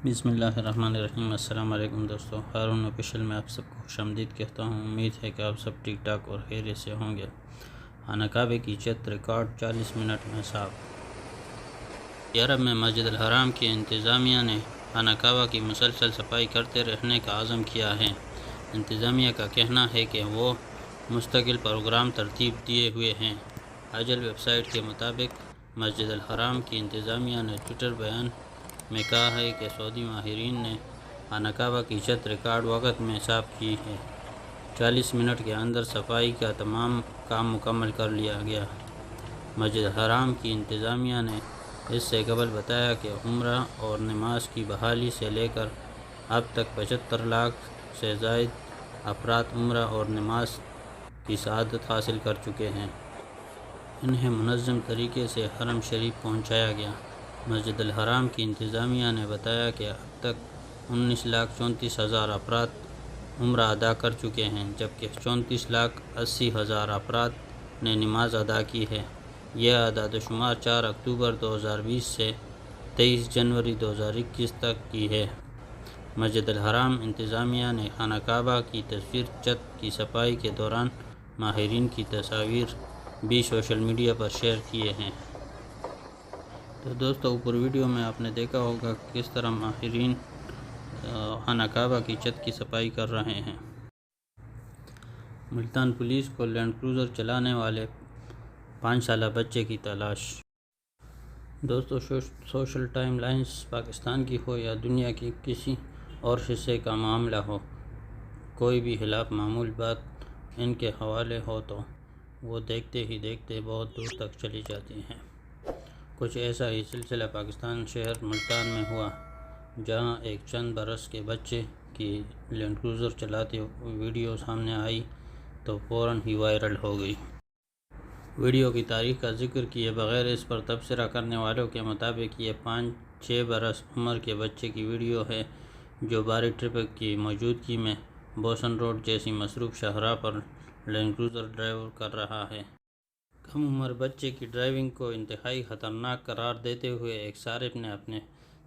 بسم اللہ الرحمن الرحیم۔ السلام علیکم دوستو، ہارون آفیشیل میں آپ سب کو خوش آمدید کہتا ہوں۔ امید ہے کہ آپ سب ٹھیک ٹھاک اور خیریت سے ہوں گے۔ خانہ کعبہ کی چھت ریکارڈ 40 منٹ میں صاف۔ یورپ میں مسجد الحرام کی انتظامیہ نے خانہ کعبہ کی مسلسل صفائی کرتے رہنے کا عزم کیا ہے۔ انتظامیہ کا کہنا ہے کہ وہ مستقل پروگرام ترتیب دیے ہوئے ہیں۔ اجل ویب سائٹ کے مطابق مسجد الحرام کی انتظامیہ نے ٹویٹر بیان میں کہا ہے کہ سعودی ماہرین نے خانہ کعبہ کی چھت ریکارڈ وقت میں صاف کی ہے۔ 40 منٹ کے اندر صفائی کا تمام کام مکمل کر لیا گیا۔ مسجد الحرام کی انتظامیہ نے اس سے قبل بتایا کہ عمرہ اور نماز کی بحالی سے لے کر اب تک 75 لاکھ سے زائد افراد عمرہ اور نماز کی سعادت حاصل کر چکے ہیں۔ انہیں منظم طریقے سے حرم شریف پہنچایا گیا۔ مسجد الحرام کی انتظامیہ نے بتایا کہ اب تک 19,34,000 افراد عمرہ ادا کر چکے ہیں، جبکہ 34,80,000 افراد نے نماز ادا کی ہے۔ یہ اعداد و شمار 4 اکتوبر 2020 سے 23 جنوری 2021 تک کی ہے۔ مسجد الحرام انتظامیہ نے خانہ کعبہ کی تصویر چھت کی صفائی کے دوران ماہرین کی تصاویر بھی سوشل میڈیا پر شیئر کیے ہیں۔ تو دوستو، اوپر ویڈیو میں آپ نے دیکھا ہوگا کس طرح ماہرین خانہ کعبہ کی چھت کی صفائی کر رہے ہیں۔ ملتان پولیس کو لینڈ کروزر چلانے والے 5 سالہ بچے کی تلاش۔ دوستو، سوشل ٹائم لائنز پاکستان کی ہو یا دنیا کی کسی اور حصے کا معاملہ ہو، کوئی بھی خلاف معمول بات ان کے حوالے ہو تو وہ دیکھتے ہی دیکھتے بہت دور تک چلی جاتی ہیں۔ کچھ ایسا ہی سلسلہ پاکستان شہر ملتان میں ہوا، جہاں ایک چند برس کے بچے کی لینڈ کروزر چلاتے ہوئے ویڈیو سامنے آئی تو فوراً ہی وائرل ہو گئی۔ ویڈیو کی تاریخ کا ذکر کیے بغیر اس پر تبصرہ کرنے والوں کے مطابق یہ 5-6 برس عمر کے بچے کی ویڈیو ہے، جو بھاری ٹریفک کی موجودگی میں بوسن روڈ جیسی مصروف شاہراہ پر لینڈ کروزر ڈرائیو کر رہا ہے۔ کم عمر بچے کی ڈرائیونگ کو انتہائی خطرناک قرار دیتے ہوئے ایک صارف نے اپنے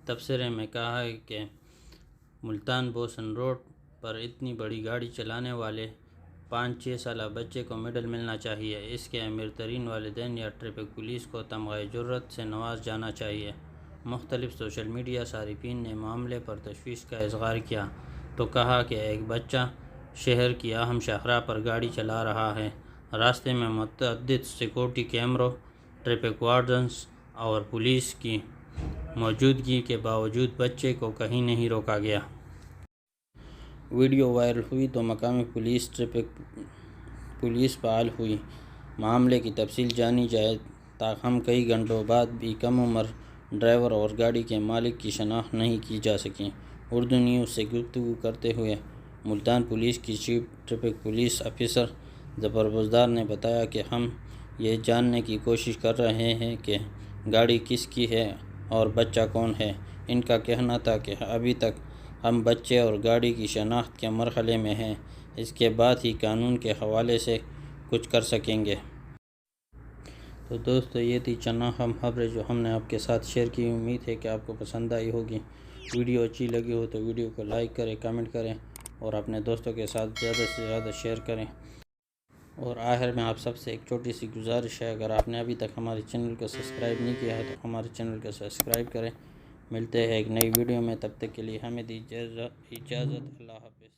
تبصرے میں کہا ہے کہ ملتان بوسن روڈ پر اتنی بڑی گاڑی چلانے والے 5-6 سالہ بچے کو میڈل ملنا چاہیے۔ اس کے امیر ترین والدین یا ٹریفک پولیس کو تمغہ جرأت سے نواز جانا چاہیے۔ مختلف سوشل میڈیا صارفین نے معاملے پر تشویش کا اظہار کیا تو کہا کہ ایک بچہ شہر کی اہم شاہراہ پر گاڑی چلا رہا ہے، راستے میں متعدد سیکورٹی کیمروں، ٹریفک وارڈنز اور پولیس کی موجودگی کے باوجود بچے کو کہیں نہیں روکا گیا۔ ویڈیو وائرل ہوئی تو مقامی ٹریفک پولیس فعال ہوئی۔ معاملے کی تفصیل جانی جائے، تاہم کئی گھنٹوں بعد بھی کم عمر ڈرائیور اور گاڑی کے مالک کی شناخت نہیں کی جا سکی۔ اردو نیوز سے گفتگو کرتے ہوئے ملتان پولیس کی چیف ٹریفک پولیس آفیسر ظفر بزدار نے بتایا کہ ہم یہ جاننے کی کوشش کر رہے ہیں کہ گاڑی کس کی ہے اور بچہ کون ہے۔ ان کا کہنا تھا کہ ابھی تک ہم بچے اور گاڑی کی شناخت کے مرحلے میں ہیں، اس کے بعد ہی قانون کے حوالے سے کچھ کر سکیں گے۔ تو دوستو، یہ تھی چند اہم خبریں جو ہم نے آپ کے ساتھ شیئر کی۔ امید ہے کہ آپ کو پسند آئی ہوگی۔ ویڈیو اچھی لگی ہو تو ویڈیو کو لائک کریں، کمنٹ کریں اور اپنے دوستوں کے ساتھ زیادہ سے زیادہ شیئر کریں۔ اور آخر میں آپ سب سے ایک چھوٹی سی گزارش ہے، اگر آپ نے ابھی تک ہمارے چینل کو سبسکرائب نہیں کیا ہے تو ہمارے چینل کو سبسکرائب کریں۔ ملتے ہیں ایک نئی ویڈیو میں، تب تک کے لیے ہمیں دی اجازت۔ اللہ حافظ۔